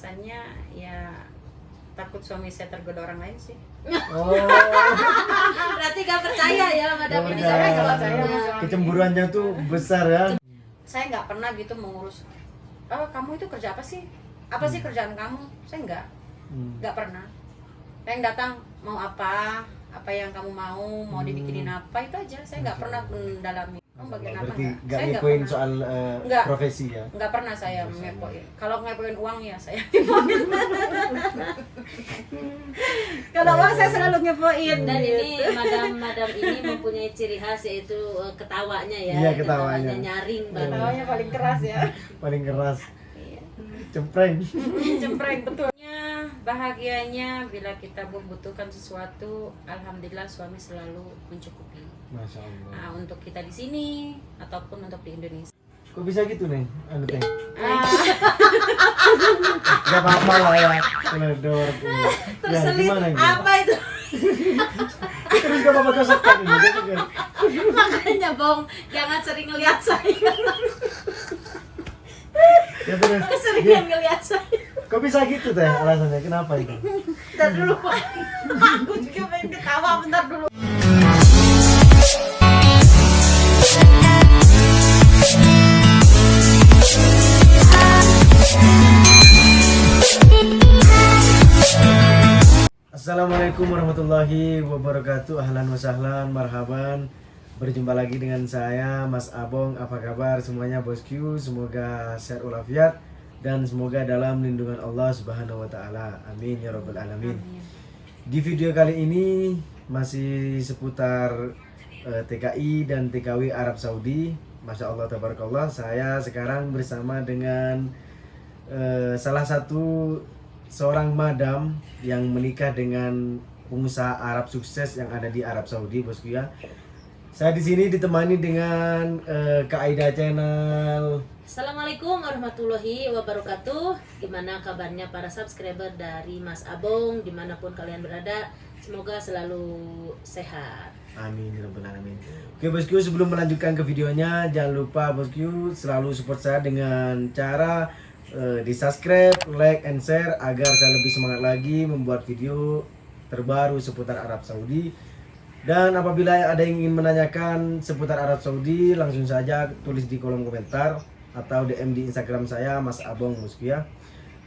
alasannya ya takut suami saya tergoda orang lain sih. Oh, Berarti gak percaya ya madam ini. Gak Saya percaya. gak percaya. kecemburuannya tuh besar ya. Saya nggak pernah gitu mengurus. Oh, kamu itu kerja apa sih? Apa sih kerjaan kamu? Saya nggak pernah. Yang datang mau apa yang kamu mau dibikinin apa itu aja. Saya nggak pernah mendalami. Kamu bagian apa? Berarti Nggak. gak Saya nggak ngepoin pernah. soal Nggak. profesi ya? Nggak pernah saya ngepoin. Kalau ngepoin uang ya saya ngepoin. Kalau uang saya selalu ngepoin. Dan ini madam ini mempunyai ciri khas yaitu ketawanya ya. Iya, ketawanya. Nyaring banget. Ketawanya paling keras ya. Paling keras, Iya. cempreng. Cempreng betulnya. Bahagianya bila kita membutuhkan sesuatu, alhamdulillah suami selalu mencukupi. Masya Allah. Nah, untuk kita di sini ataupun untuk di Indonesia. Kok bisa gitu nih? Anu teh. Ah, Gak apa-apa lah ya. Teledor. Ya gimana ini? Apa itu? Terus gak apa-apa kesekan ini. Makanya Bong, jangan sering ngeliat saya. Ya terus. Keseringan ngeliat saya. Kok bisa gitu teh alasannya? Kenapa itu? bentar dulu Pak. Aku juga pengen ketawa, bentar dulu. Assalamualaikum warahmatullahi wabarakatuh. Ahlan wa sahlan, marhaban. Berjumpa lagi dengan saya Mas Abong. Apa kabar semuanya bosku? Semoga sehat walafiat dan semoga dalam lindungan Allah Subhanahu wa taala. Amin ya rabbal alamin. Di video kali ini masih seputar TKI dan TKW Arab Saudi. Masya Allah tabarakallah. Saya sekarang bersama dengan salah satu seorang madam yang menikah dengan pengusaha Arab sukses yang ada di Arab Saudi, bosku ya. Saya di sini ditemani dengan Kak Aida Channel. Assalamualaikum warahmatullahi wabarakatuh. Gimana kabarnya para subscriber dari Mas Abong dimanapun kalian berada? Semoga selalu sehat. Amin ya rabbal alamin. Oke bosku, sebelum melanjutkan ke videonya, jangan lupa bosku selalu support saya dengan cara di subscribe, like, and share agar saya lebih semangat lagi membuat video terbaru seputar Arab Saudi. Dan apabila ada yang ingin menanyakan seputar Arab Saudi, langsung saja tulis di kolom komentar atau DM di Instagram saya Mas Abong bosku ya.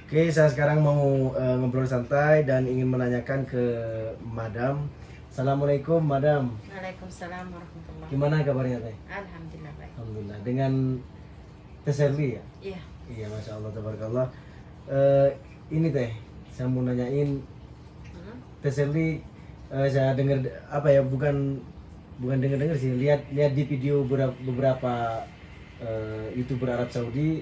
Oke, saya sekarang mau ngobrol santai dan ingin menanyakan ke Madam. Assalamualaikum Madam. Waalaikumsalam warahmatullahi. Gimana kabarnya teh? Alhamdulillah baik. Alhamdulillah. Dengan Teh Sherly ya? Iya. Iya, masya Allah tabarakallah. Ini teh, saya mau nanyain Teh Sherly. Saya dengar apa ya, bukan dengar sih, lihat di video beberapa YouTuber Arab Saudi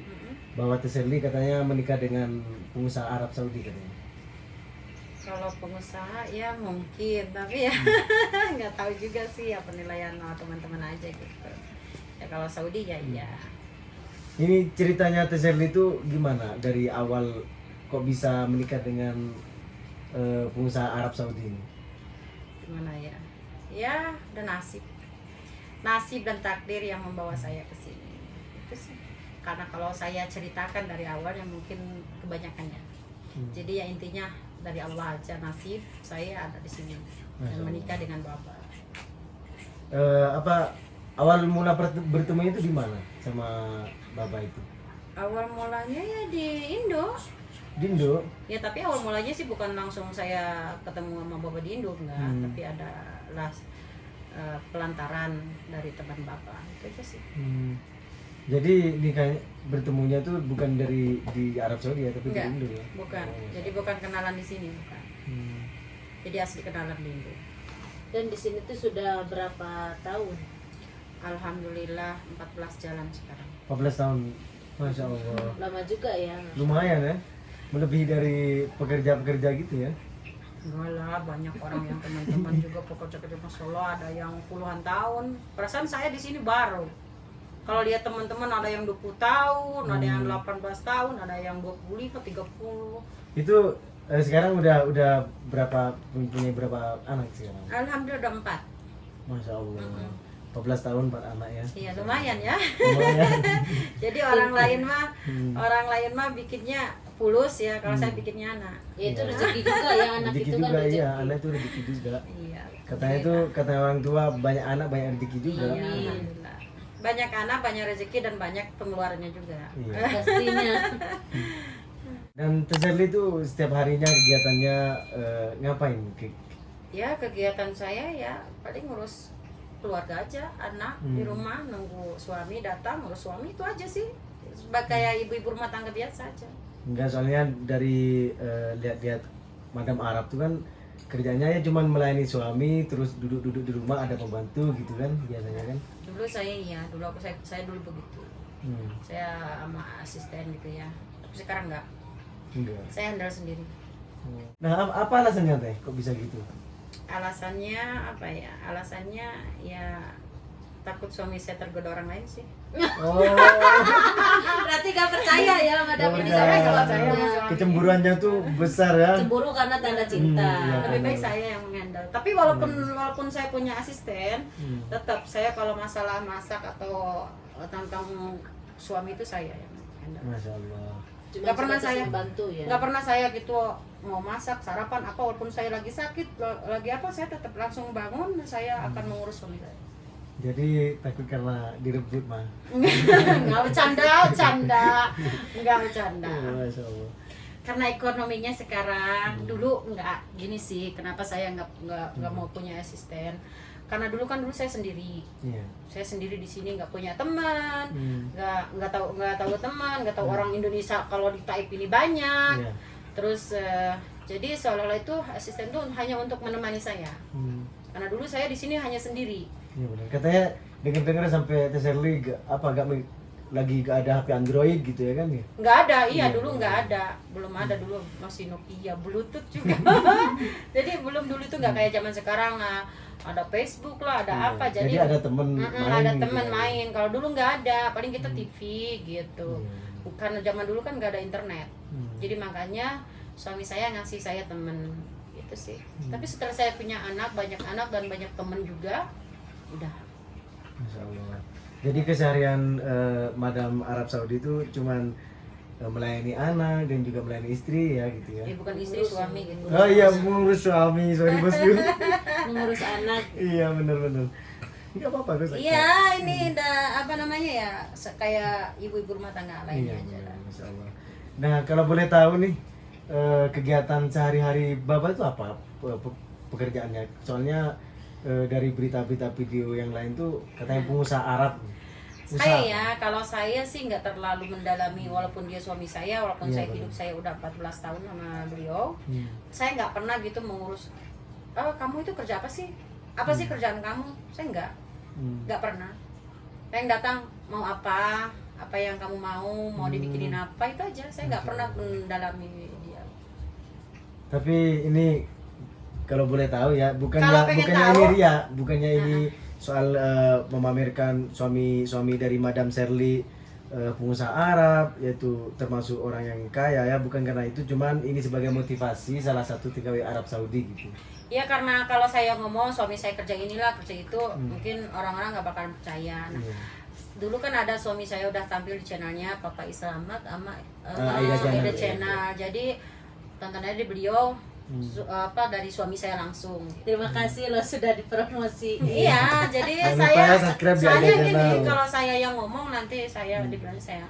bahwa Teh Sherly katanya menikah dengan pengusaha Arab Saudi katanya. Kalau pengusaha ya mungkin, tapi ya nggak tahu juga sih ya, penilaian teman-teman aja gitu. Ya kalau Saudi ya iya. Ini ceritanya Teh Sherly itu gimana dari awal kok bisa menikah dengan pengusaha Arab Saudi ini? Gimana ya? Ya, dan nasib dan takdir yang membawa saya ke sini. Itu sih. Karena kalau saya ceritakan dari awal ya mungkin kebanyakannya. Jadi ya intinya dari Allah aja, nasib saya ada di sini dan menikah dengan Bapak. Apa awal mula bertemu itu di mana sama Bapak itu? Awal mulanya ya di Indo. Di Indo? Ya tapi awal mulanya sih bukan langsung saya ketemu sama Bapak di Indo, enggak. Tapi ada pelantaran dari teman Bapak. Itu aja sih. Jadi nikah bertemunya tuh bukan di Arab Saudi ya, tapi Enggak, di Indo ya? bukan. Oh. Jadi bukan kenalan di sini, bukan. Jadi asli kenalan di Indo. Dan di sini tuh sudah berapa tahun? Alhamdulillah 14 jalan sekarang. 14 tahun, masya Allah. Lama juga ya. Lumayan ya, melebihi dari pekerja-pekerja gitu ya. Enggak lah, banyak orang yang teman-teman juga pekerja-pekerja, Masya Allah, ada yang puluhan tahun. Perasaan saya di sini baru. Kalau lihat teman-teman ada yang 20 tahun, ada yang 18 tahun, ada yang 25, 30. Itu sekarang udah berapa, punya berapa anak sekarang? Alhamdulillah udah 4. Masya Allah. 14 tahun 4 anak ya. Iya lumayan ya. Lumayan. Jadi orang lain mah bikinnya fulus ya, kalau saya bikinnya anak. Ya, itu Iya. rezeki juga ya, anak Rezeki itu kan juga rezeki. iya, anak itu rezeki juga. Iya. Katanya tuh kata orang tua banyak anak banyak rezeki juga. Iya, alhamdulillah. Banyak anak, banyak rezeki dan banyak pengeluarannya juga. Iya. Pastinya. Dan Teh Sherly tuh setiap harinya kegiatannya ngapain? Ya kegiatan saya ya paling ngurus keluarga aja, anak di rumah, nunggu suami datang, ngurus suami, itu aja sih. Kayak ibu-ibu rumah tangga biasa aja. Enggak, soalnya dari lihat-lihat Madam Arab tuh kan kerjanya ya cuman melayani suami, terus duduk-duduk di rumah ada pembantu gitu kan biasanya kan. Dulu saya iya, dulu saya dulu begitu. Saya sama asisten gitu ya. Tapi sekarang enggak. Enggak. Saya handle sendiri. Nah, apa alasannya Teh kok bisa gitu? Alasannya apa ya? Alasannya ya takut suami saya tergoda orang lain sih. Oh, Berarti gak percaya ya Madam Nggak ini percaya. sama Kalau saya suaminya. sama suami. kecemburuannya tuh besar ya. Cemburu karena tanda cinta. Iya. Lebih baik saya yang menghandle. Tapi walaupun saya punya asisten, tetap saya kalau masalah masak atau tentang suami itu saya yang handle. Masya Allah. Cuma Nggak pernah sebatas saya. membantu ya. Nggak pernah saya gitu mau masak sarapan apa, walaupun saya lagi sakit lagi apa, saya tetap langsung bangun, saya akan mengurus suami saya. Jadi takut karena direbut mah. Nggak bercanda nggak bercanda. Masya Allah. Karena ekonominya sekarang, dulu nggak gini sih. Kenapa saya nggak mau punya asisten? Karena dulu saya sendiri. Iya. Saya sendiri di sini, nggak punya teman, nggak tahu teman, nggak tahu orang Indonesia kalau di Taif ini banyak. Iya. Terus jadi seolah-olah itu asisten tuh hanya untuk menemani saya. Karena dulu saya di sini hanya sendiri. Iya benar. Katanya dengar-dengar sampai Teh Sherly lagi gak ada HP Android gitu ya kan ya? Nggak ada, iya Iya, dulu nggak ada, belum ada dulu, masih Nokia, Bluetooth juga. Jadi belum dulu itu nggak kayak zaman sekarang, ada Facebook lah, ada apa. Jadi ada temen ada gitu teman ya. main. Kalau dulu nggak ada, paling kita TV gitu. Iya. Karena zaman dulu kan nggak ada internet, jadi makanya suami saya ngasih saya temen gitu sih. Tapi setelah saya punya anak, banyak anak dan banyak temen juga, udah. Masya Allah. Jadi keseharian Madam Arab Saudi itu cuman melayani anak dan juga melayani istri ya gitu ya. Bukan istri, suami gitu. Oh iya, mengurus suami, sorry bosku. Mengurus anak. Iya benar-benar. Enggak apa-apa kok. Iya, ini apa namanya ya, kayak ibu-ibu rumah tangga lainnya Iya, aja benar, lah. Masya Allah. Nah, kalau boleh tahu nih kegiatan sehari-hari Bapak itu apa pekerjaannya? Soalnya dari berita-berita video yang lain tuh katanya pengusaha Arab. Saya ya, kalau saya sih nggak terlalu mendalami, walaupun dia suami saya, walaupun Iya, saya benar. hidup saya udah 14 tahun sama beliau, saya nggak pernah gitu mengurus, kamu itu kerja apa sih? Apa sih kerjaan kamu? Saya nggak pernah. Saya yang datang, mau apa yang kamu mau dibikinin apa, itu aja. Saya nggak pernah mendalami dia. Tapi ini kalau boleh tahu ya, Kalau pengen bukannya tahu. ini ria, bukannya ini soal memamerkan suami dari Madam Sherly pengusaha Arab, yaitu termasuk orang yang kaya ya, bukan karena itu, cuman ini sebagai motivasi salah satu TKW Arab Saudi gitu. Ya karena kalau saya ngomong suami saya kerja inilah kerja itu, mungkin orang-orang nggak bakalan percaya. Nah, Iya. dulu kan ada suami saya udah tampil di channelnya Papa Islamat sama Aida Aida Channel. Channel. Jadi tontonannya di beliau dari suami saya langsung. Terima kasih lo sudah dipromosi. Iya, jadi Jangan saya lupa ya, subscribe di soalnya Aida gini, Channel. kalau saya yang ngomong nanti saya dibilang saya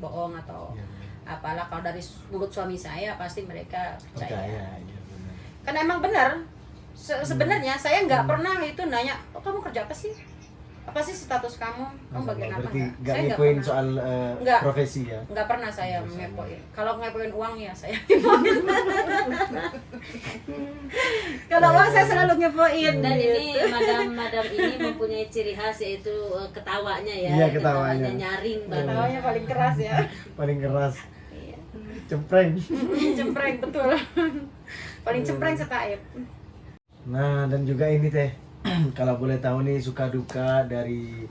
bohong atau Iya. apalah. Kalau dari mulut suami saya pasti mereka Percaya, percaya. ya benar. Kan emang benar. Sebenarnya saya nggak pernah itu nanya, oh kamu kerja apa sih? Apa sih status kamu? Kamu bagian apa? Berarti Enggak. nggak Saya nggak ngepoin pernah. soal Nggak. profesi ya? Nggak pernah saya ngepoin. Kalau ngepoin uang ya saya ngepoin. Kalau uang saya selalu ngepoin. Dan ini madam ini mempunyai ciri khas yaitu ketawanya ya. Iya, ketawanya. Nyaring banget. Ketawanya paling keras ya. Paling keras, Iya. cempreng. Cempreng betul. Paling cempreng setaib. Nah, dan juga ini Teh, kalau boleh tahu nih suka duka dari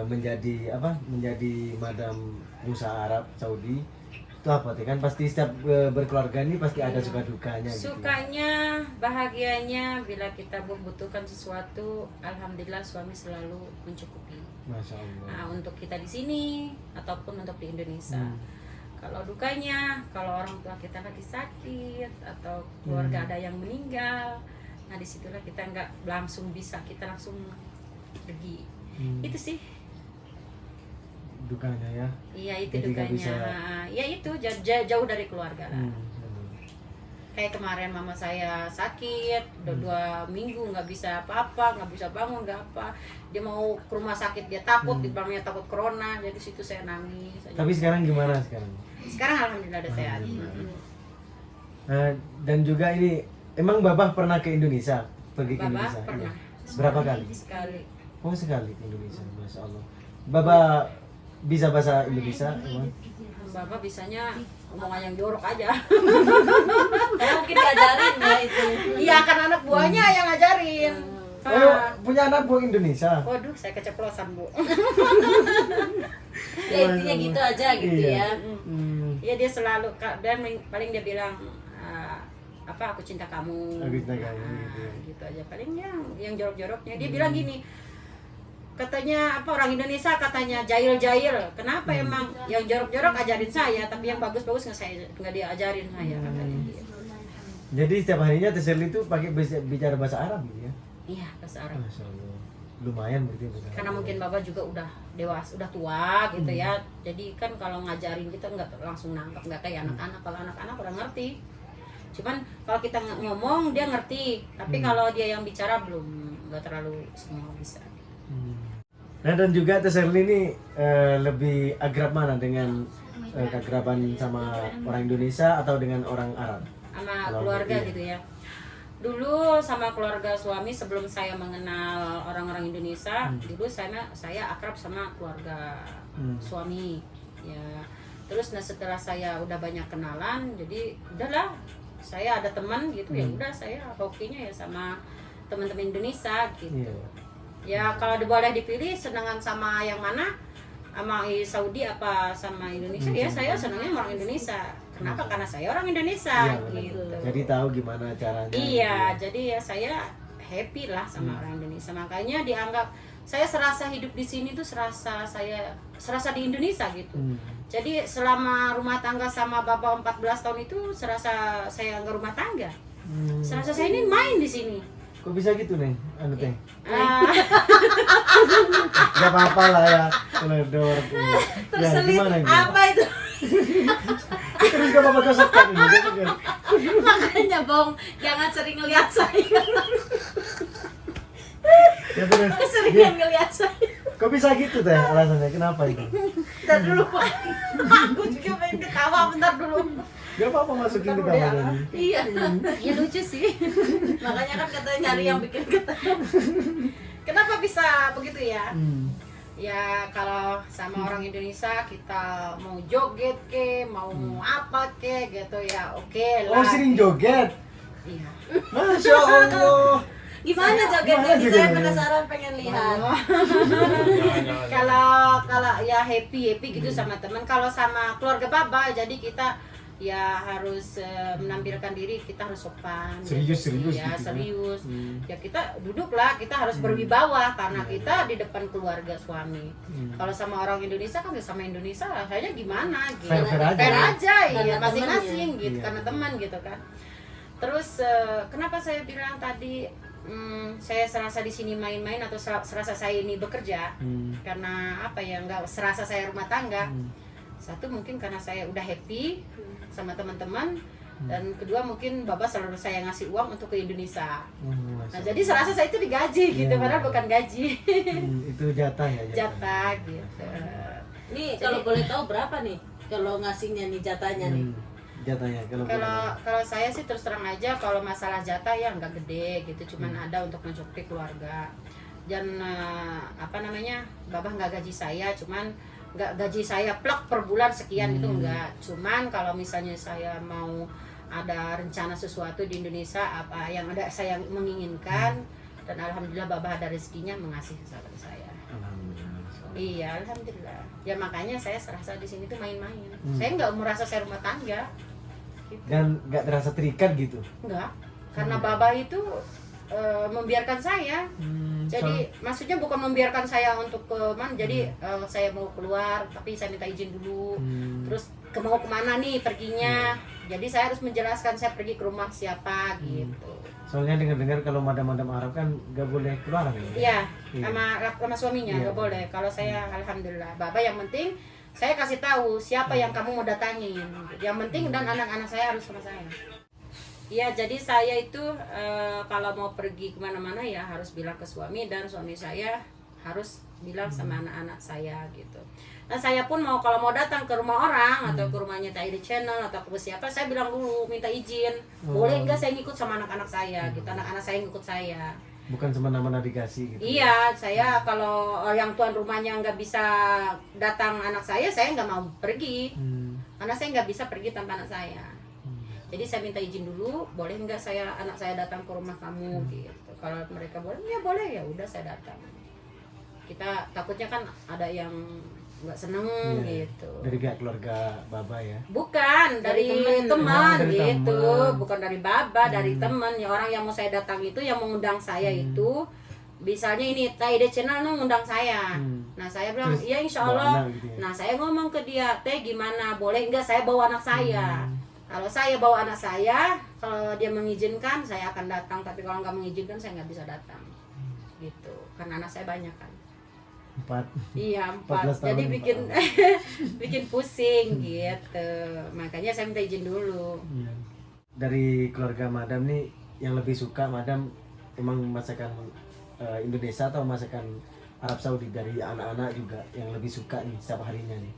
menjadi Madam pengusaha Arab Saudi itu apa Teh? Kan pasti setiap berkeluarga ini pasti ada suka dukanya gitu. Sukanya, bahagianya bila kita membutuhkan sesuatu, alhamdulillah suami selalu mencukupi. Masya Allah. Nah, untuk kita di sini ataupun untuk di Indonesia. Kalau dukanya, kalau orang tua kita lagi sakit atau keluarga ada yang meninggal, nah disitulah kita nggak langsung bisa, kita langsung pergi. Itu sih. Dukanya ya. Iya itu Jadi nggak dukanya. bisa- Ya itu jauh dari keluarga lah. Kayak kemarin mama saya sakit, udah 2 minggu nggak bisa apa-apa, nggak bisa bangun, nggak apa. Dia mau ke rumah sakit, dia takut, dibilangnya takut corona, jadi situ saya nangis. Tapi sekarang gimana sekarang? Sekarang alhamdulillah udah sehat. Dan juga ini, emang Babah pernah ke Indonesia? Pergi ke Babah Indonesia? pernah. Iya. Berapa kali? Sekali. Oh sekali ke Indonesia, Masya Allah. Babah bisa bahasa Indonesia? Emang? Bapak bisanya omongan yang jorok aja. Karena mungkin diajarin ya itu. Iya kan anak buahnya yang ngajarin. Oh, punya anak buah Indonesia? Waduh, saya keceplosan bu. Ya intinya gitu aja gitu Iya. ya. Iya dia selalu dan paling dia bilang apa aku cinta kamu. Aku cinta kamu, Ah, gitu ya. gitu aja paling yang jorok-joroknya. Dia bilang gini, katanya apa orang Indonesia katanya jahil-jahil. Kenapa emang yang jorok-jorok ajarin saya, tapi yang bagus-bagus nggak dia ajarin saya katanya dia. Jadi setiap harinya Teserli itu pakai bicara bahasa Arab gitu ya? Iya bahasa Arab. Masya Allah. Lumayan berarti bahasa Arab. Karena mungkin bapak juga udah dewasa, udah tua gitu ya. Jadi kan kalau ngajarin kita nggak langsung nangkep, nggak kayak anak-anak. Kalau anak-anak udah ngerti. Cuman kalau kita ngomong dia ngerti, tapi kalau dia yang bicara belum, nggak terlalu semua bisa. Nah dan juga Teserli ini lebih akrab mana dengan keakraban sama orang Indonesia atau dengan orang Arab? Sama Kalau keluarga iya. gitu ya. Dulu sama keluarga suami sebelum saya mengenal orang-orang Indonesia, dulu saya akrab sama keluarga suami. Ya. Terus setelah saya udah banyak kenalan, jadi udahlah saya ada teman gitu ya udah saya hokinya ya sama teman-teman Indonesia gitu. Iya. Ya kalau boleh dipilih senangan sama yang mana, sama Saudi apa sama Indonesia, ya saya senangnya orang Indonesia. Kenapa? Karena saya orang Indonesia Iya, benar. gitu. Jadi tahu gimana caranya. Iya, jadi ya saya happy lah sama orang Indonesia. Makanya dianggap saya serasa hidup di sini tuh serasa di Indonesia gitu. Jadi selama rumah tangga sama bapak 14 tahun itu serasa saya nggak rumah tangga. Serasa saya ini main di sini. Kok bisa gitu Neng? Anu Teh? Ah, Gak apa-apa lah ya. Teledor. Ya Terselip gimana ini? apa itu? Terus gak apa-apa kesekat ini. Kan? Makanya Bong, jangan sering ngeliat saya. Ya terus. Keseringan ngeliat saya. Kok bisa gitu Teh alasannya? Kenapa itu? Bentar dulu Pak. aku juga pengen ketawa bentar dulu. Gak apa-apa masukin ke Bentar dulu ya. kamar tadi. Iya. Ya lucu sih. Makanya kan katanya nyari yang bikin ketawa. Kenapa bisa begitu ya? ya kalau sama orang Indonesia kita mau joget ke mau apa ke gitu ya oke lah. Oh sering joget? Iya. Masya Allah. Gimana Gimana jogetnya? Saya jogetnya? penasaran pengen lihat. Kalau ya happy gitu sama teman. Kalau sama keluarga Baba jadi kita ya harus menampilkan diri, kita harus sopan. Serius, gitu. serius Ya gitu, serius. Hmm. Ya kita duduklah, kita harus berwibawa karena kita di depan keluarga suami. Kalau sama orang Indonesia kan ya sama Indonesia rasanya gimana gitu. Fair-fair aja. Fair aja Karena ya temen masing-masing ya. gitu Iya. karena teman gitu kan. Terus kenapa saya bilang tadi saya serasa di sini main-main atau serasa saya ini bekerja? Karena apa ya, nggak serasa saya rumah tangga. Satu mungkin karena saya udah happy sama teman-teman, dan kedua mungkin Bapak selalu saya ngasih uang untuk ke Indonesia. Nah jadi serasa saya itu digaji gitu, Iya. padahal bukan gaji. Itu jatah ya? Jatah gitu. Nih kalau boleh tahu berapa nih kalau ngasihnya nih jatahnya nih? Jatahnya kalau Kalau saya sih terus terang aja, kalau masalah jatah ya nggak gede gitu, cuman ada untuk mencukupi keluarga. Dan apa namanya, Babah nggak gaji saya, cuman nggak gaji saya plek per bulan sekian itu enggak. Cuman kalau misalnya saya mau ada rencana sesuatu di Indonesia apa yang ada saya menginginkan, dan alhamdulillah Babah ada rezekinya mengasihi sahabat saya. Alhamdulillah. Iya, alhamdulillah. Ya makanya saya serasa di sini tuh main-main. Saya nggak merasa saya rumah tangga. Gitu. Dan nggak terasa terikat gitu? Enggak, karena Babah itu membiarkan saya. Jadi maksudnya bukan membiarkan saya untuk ke mana. Jadi saya mau keluar, tapi saya minta izin dulu. Terus mau kemana nih perginya. Jadi saya harus menjelaskan saya pergi ke rumah siapa gitu. Soalnya dengar-dengar kalau madam-madam Arab kan gak boleh keluar ya? Iya, Iya. sama suaminya Iya. nggak boleh. Kalau saya alhamdulillah, Baba yang penting saya kasih tahu siapa yang kamu mau datangin. Yang penting dan anak-anak saya harus sama saya. Iya, jadi saya itu kalau mau pergi kemana-mana ya harus bilang ke suami, dan suami saya harus bilang sama anak-anak saya gitu. Nah saya pun kalau mau datang ke rumah orang atau ke rumahnya Taide Channel atau ke siapa, saya bilang dulu minta izin. Boleh enggak saya ngikut sama anak-anak saya gitu, anak-anak saya ngikut saya. Bukan semena-mena navigasi gitu. Iya, saya kalau yang tuan rumahnya nggak bisa datang anak saya nggak mau pergi. Karena saya nggak bisa pergi tanpa anak saya. Jadi saya minta izin dulu, boleh nggak anak saya datang ke rumah kamu gitu. Kalau mereka boleh, ya boleh, ya udah saya datang. Kita takutnya kan ada yang nggak seneng Iya. gitu. Dari pihak keluarga Baba ya? Bukan dari Dari teman dari gitu, teman. bukan dari baba, dari teman. Ya orang yang mau saya datang itu, yang mengundang saya itu, misalnya ini Taide Channel ngundang saya. Nah saya bilang Terus iya insya bawa Allah. anak gitu ya? Nah saya ngomong ke dia, Teh gimana, boleh nggak saya bawa anak saya? Kalau saya bawa anak saya, kalau dia mengizinkan saya akan datang. Tapi kalau nggak mengizinkan saya nggak bisa datang. Gitu, karena anak saya banyak kan. 4. Iya 14 4. Jadi tahun, bikin 4 bikin pusing gitu. Makanya saya minta izin dulu. Dari keluarga madam nih yang lebih suka madam emang masakan Indonesia atau masakan Arab Saudi? Dari anak-anak juga yang lebih suka nih setiap harinya nih?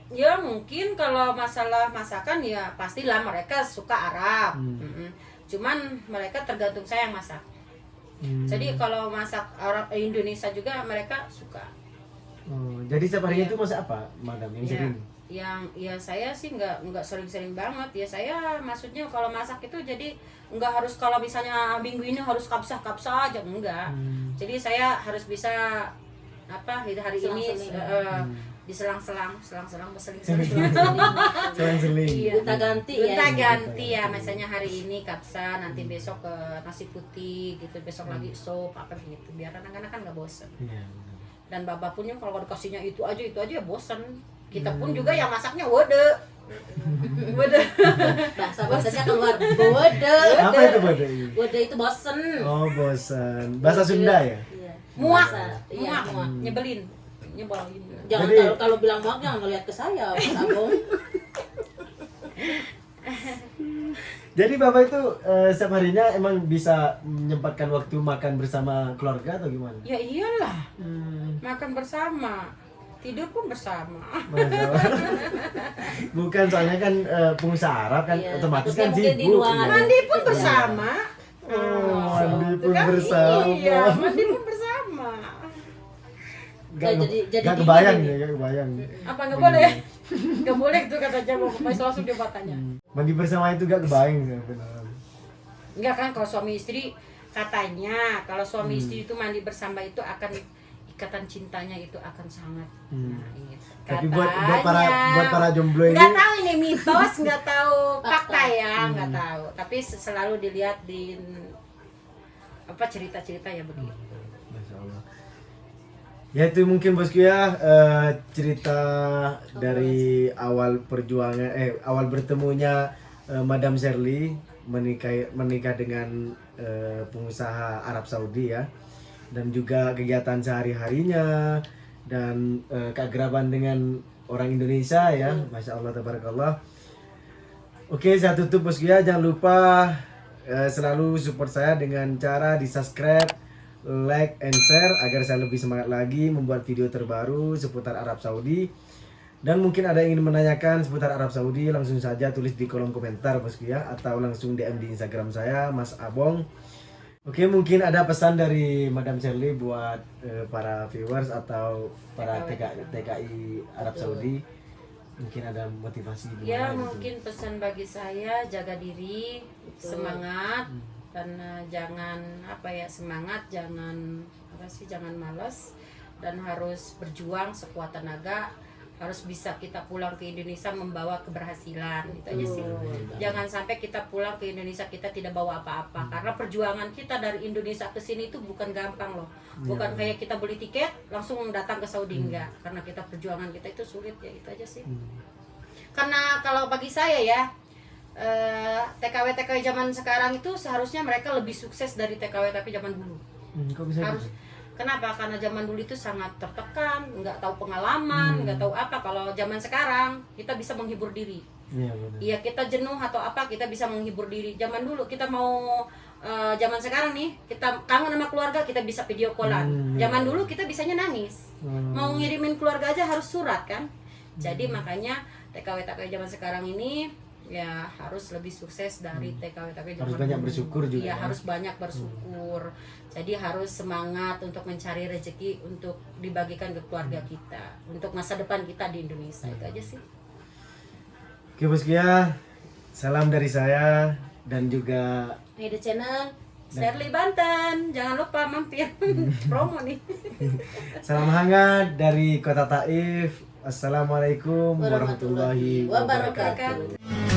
Ya mungkin kalau masalah masakan ya pastilah mereka suka Arab. Cuman mereka tergantung saya yang masak. Jadi kalau masak Arab Indonesia juga mereka suka. Jadi setiap harinya Iya. itu masak apa madam yang Ya, sering? ya saya sih nggak sering-sering banget ya. Saya maksudnya kalau masak itu jadi nggak harus kalau misalnya minggu ini harus kapsah aja, enggak. Jadi saya harus bisa apa hari ini diselang-selang berseling-seling. Seling-seling. Iya. Gonta ganti ya. Gonta ganti ya, misalnya hari ini kapsa, nanti besok ke nasi putih gitu, besok lagi sup apa gitu, biar anak-anak kan nggak bosen. Iya. Dan bapak pun yang kalau dikasihnya itu aja ya bosen. Kita pun juga yang masaknya wode. Bahasa-bahasanya keluar. Bode. Apa itu bode? Bode itu bosen. Oh bosan. Bahasa Sunda ya? Iya. Muak, Iya, muak. nyebelin, nyebelin. Jangan Jadi- kalau bilang muak jangan ngeliat ke saya, Mas Abong. Jadi bapak itu setiap harinya emang bisa menyempatkan waktu makan bersama keluarga atau gimana? Ya iyalah, makan bersama, tidur pun bersama. Masya Allah. Bukan soalnya kan pengusaha Arab kan Iya, otomatis takutnya kan mungkin di sibuk. ruangan. ya. Mandi pun bersama. Oh, mandi Itu pun kan? bersama. Iya, mandi pun bersama. Gak, Jadi gak dingin kebayang ini. ya, gak kebayang. Apa nggak boleh? Nggak boleh tuh kata Jawa, langsung dia tanya. Mandi bersama itu gak kebayang sih beneran. Enggak kan kalau suami istri katanya kalau suami istri itu mandi bersama itu akan ikatan cintanya itu akan sangat. Nah, gitu. Tapi buat para jomblo ini nggak tahu ini mitos, nggak tahu fakta ya, nggak tahu. Tapi selalu dilihat di apa cerita-cerita ya begitu. Masya Allah. Ya itu mungkin bosku ya cerita dari awal perjuangan awal bertemunya Madam Sherly menikah dengan pengusaha Arab Saudi ya, dan juga kegiatan sehari-harinya dan keakraban dengan orang Indonesia ya. Masya Allah tabarakallah. Oke, saya tutup bosku ya, jangan lupa selalu support saya dengan cara di subscribe, like and share agar saya lebih semangat lagi membuat video terbaru seputar Arab Saudi. Dan mungkin ada yang ingin menanyakan seputar Arab Saudi, langsung saja tulis di kolom komentar bosku ya, atau langsung DM di Instagram saya Mas Abong. Oke, mungkin ada pesan dari Madam Sherly buat para viewers atau para TKI Arab Saudi. Mungkin ada motivasi gimana Ya gitu. mungkin pesan bagi saya, jaga diri, semangat, dan jangan semangat, jangan malas, dan harus berjuang sekuat tenaga, harus bisa kita pulang ke Indonesia membawa keberhasilan, itu aja sih. Jangan sampai kita pulang ke Indonesia kita tidak bawa apa-apa, karena perjuangan kita dari Indonesia ke sini itu bukan gampang loh, bukan kayak kita beli tiket langsung datang ke Saudi, enggak, karena kita perjuangan kita itu sulit ya, itu aja sih. Karena kalau bagi saya ya, TKW zaman sekarang itu seharusnya mereka lebih sukses dari TKW zaman dulu. Kok bisa Harus. gitu? Kenapa? Karena zaman dulu itu sangat tertekan, nggak tahu pengalaman, nggak tahu apa. Kalau zaman sekarang kita bisa menghibur diri. Iya benar. Iya, kita jenuh atau apa, kita bisa menghibur diri. Zaman dulu kita mau zaman sekarang nih, kita kangen sama keluarga, kita bisa video callan. Zaman dulu kita bisanya nangis. Mau ngirimin keluarga aja harus surat kan. Jadi makanya TKW zaman sekarang ini ya harus lebih sukses dari TKW zaman Harus banyak dulu. bersyukur juga Iya, ya. harus banyak bersyukur. Jadi harus semangat untuk mencari rezeki untuk dibagikan ke keluarga kita, untuk masa depan kita di Indonesia. Itu aja sih. Oke Boskia, salam dari saya dan juga Media channel. Shirley Banten, jangan lupa mampir promo nih. salam hangat dari Kota Taif. Assalamualaikum warahmatullahi Warahmatullahi wabarakatuh. wabarakatuh.